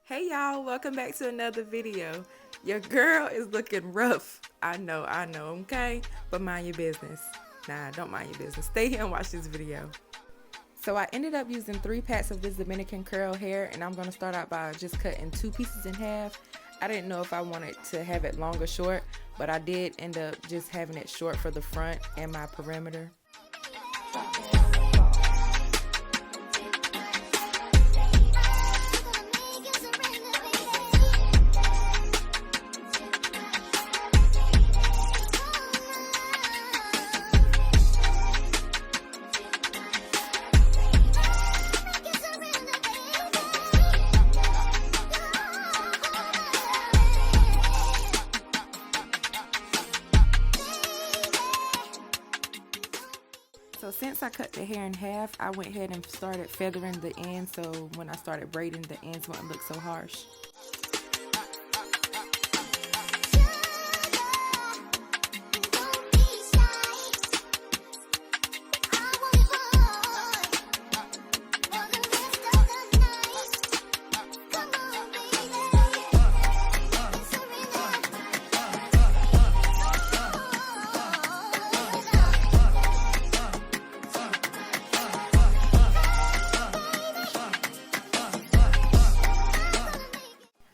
Hey y'all, welcome back to another video. Your girl is looking rough. I know, okay? But mind your business. Nah, don't mind your business. Stay here and watch this video. So I ended up using 3 packs of this Dominican curl hair, and I'm going to start out by just cutting 2 pieces in half. I didn't know if I wanted to have it long or short, but I did end up just having it short for the front and my perimeter. So since I cut the hair in half, I went ahead and started feathering the ends, so when I started braiding, the ends wouldn't look so harsh.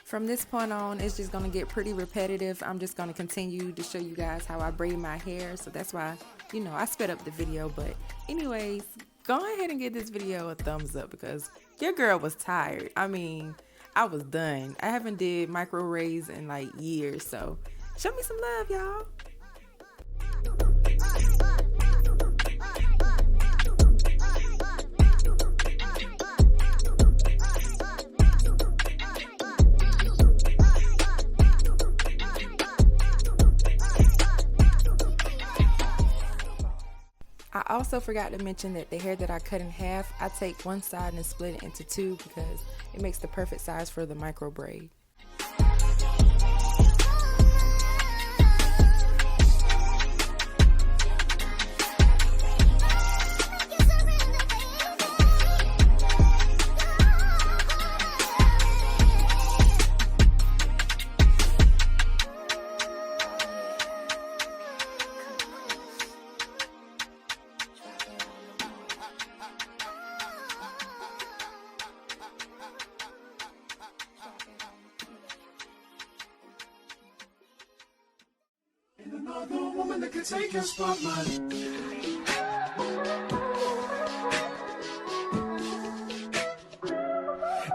From this point on, it's just going to get pretty repetitive. I'm just going to continue to show you guys how I braid my hair. So that's why, I sped up the video. But anyways, go ahead and give this video a thumbs up because your girl was tired. I mean, I was done. I haven't did micro braids in like years. So show me some love, y'all. I also forgot to mention that the hair that I cut in half, I take one side and split it into 2 because it makes the perfect size for the micro braid. Another woman that can take your spotlight.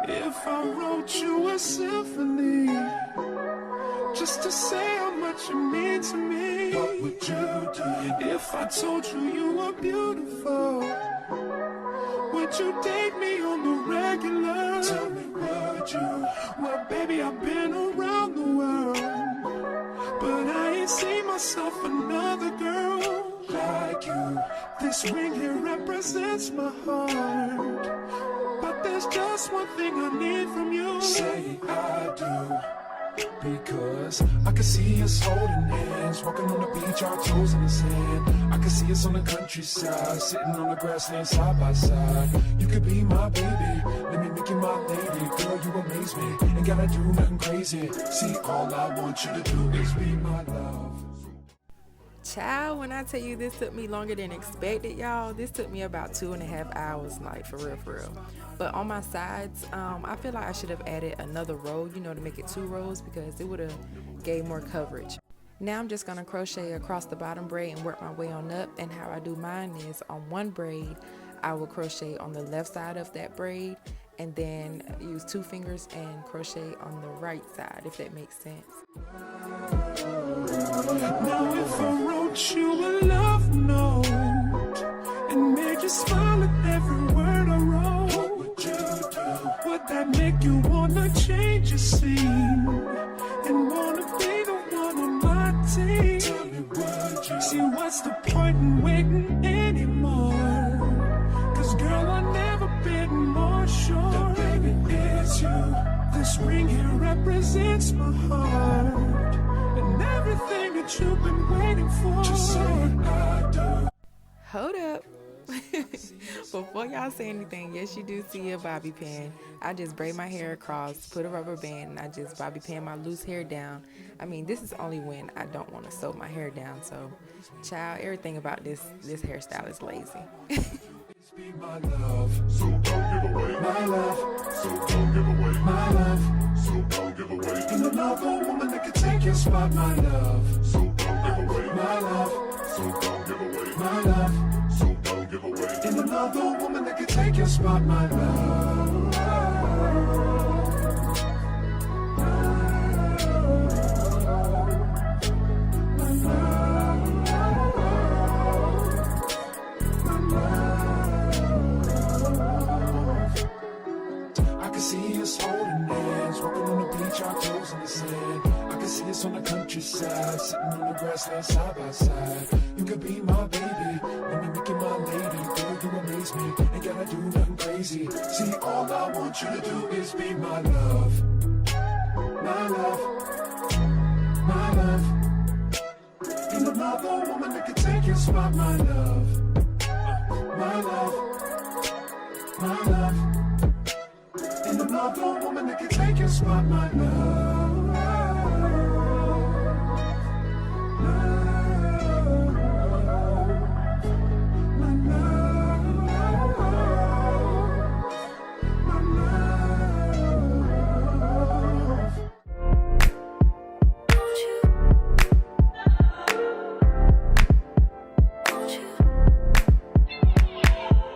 If I wrote you a symphony, just to say how much you mean to me, what would you do? If I told you you were beautiful, would you date me on the regular? Tell me, would you? Well, baby, I've been around the world, but I ain't seen myself another girl like you. This ring here represents my heart, but there's just one thing I need from you. Say I do, because I can see us holding hands, walking on the beach, our toes in the sand. I can see us on the countryside, sitting on the grassland side by side. You could be my baby, let me make you my lady. Girl, you amaze me, ain't gotta do nothing crazy. See, all I want you to do is be my love. Child, when I tell you this took me longer than expected, y'all, this took me about 2.5 hours, like for real. But on my sides, I feel like I should have added another row, to make it 2 rows because it would have gave more coverage. Now I'm just going to crochet across the bottom braid and work my way on up. And how I do mine is on one braid, I will crochet on the left side of that braid and then use 2 fingers and crochet on the right side, if that makes sense. Now if I wrote you a love note and made you smile at every word I wrote, what would you do? Would that make you wanna change your scene and wanna be the one on my team? Tell me, would you? See, what's the point in waiting anymore? Cause girl, I've never been more sure that baby it's you. This ring here represents my heart and everything that you've been waiting for. Just say I do. Hold up. Before y'all say anything, yes, you do see a bobby pin. I just braid my hair across, put a rubber band, and I just bobby pin my loose hair down. I mean, this is only when I don't want to sew my hair down. So, child, everything about this hairstyle is lazy. Be my love, so don't give away my love, so don't give away my love, so don't give away. In another woman that could take your spot, my love, so don't give away my love, so don't give away my love, so don't give away. In another woman that could take your spot, my love. See us holding hands, walking on the beach, our toes in the sand. I can see us on the countryside, sitting on the grassland side by side. You could be my baby, let me make you my lady. Girl, you amaze me, ain't gotta do nothing crazy. See, all I want you to do is be my love, my love, my love. In another woman that could take your spot, my love, my love, my love. In another woman that can take your spot, my love.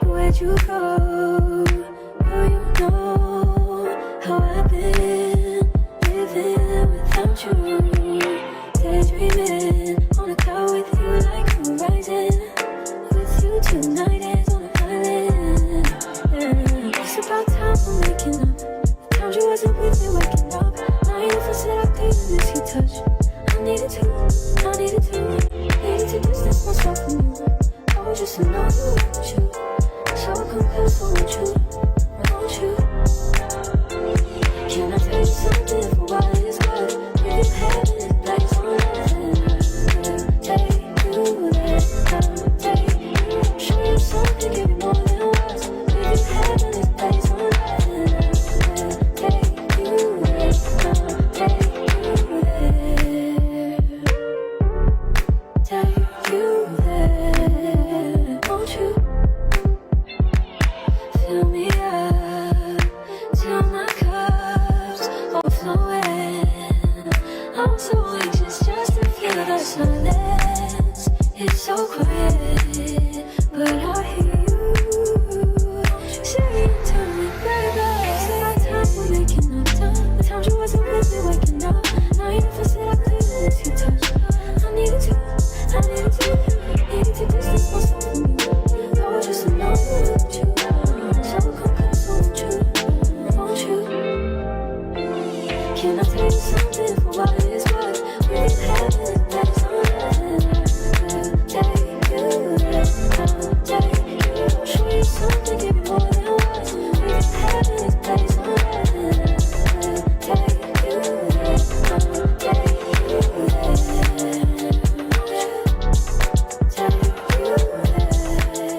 Where'd you go? Oh, you know how I've been living without you. Daydreaming on a cloud with you like horizon. With you tonight is on an island. Yeah. It's about time for waking up. Found you wasn't with me waking up. Now you for said I couldn't miss your touch. I needed to distance myself from you. Oh, just to know you want you. So come close, I want you, I want you. Can I tell you something for what it's worth? If you had it, like on earth, take you there, I'll take you. Show you something, give you more than words. If you had it, like on earth, take you there, I'll take you there. Take you there, won't you? Fill me up till my cup's overflowing. I'm so anxious just to feel the silence. It's so quiet, but I hear you saying to me, baby. Said our time we're making up time. The times you wasn't with me waking up. Now you never said I couldn't miss your touch. I needed to distance myself from you. I was just alone with you. Can I tell you something for what it's worth? We have it, that's on earth. Take you there, I'll take you. Show you something, give you more than words. We have it, that's on earth. Take you there, I'll take you there. Take you there.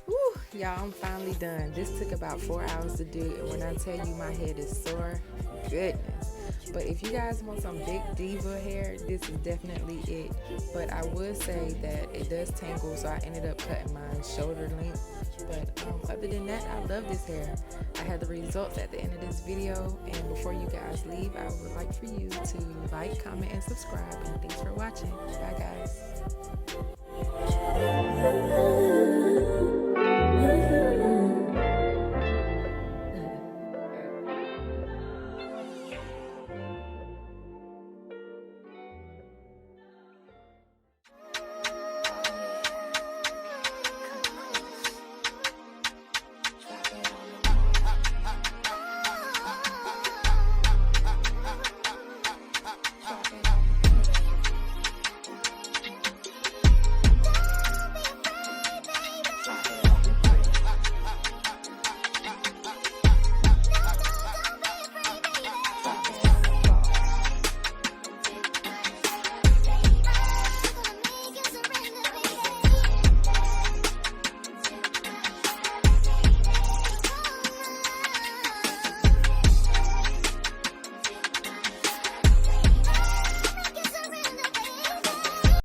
Whew, y'all, I'm finally done. This took about 4 hours to do, and when I tell you my head is sore, goodness. But if you guys want some big diva hair, this is definitely it. But I would say that it does tangle, so I ended up cutting mine shoulder length. But other than that, I love this hair. I had the results at the end of this video, and before you guys leave, I would like for you to like, comment, and subscribe. And thanks for watching. Bye, guys.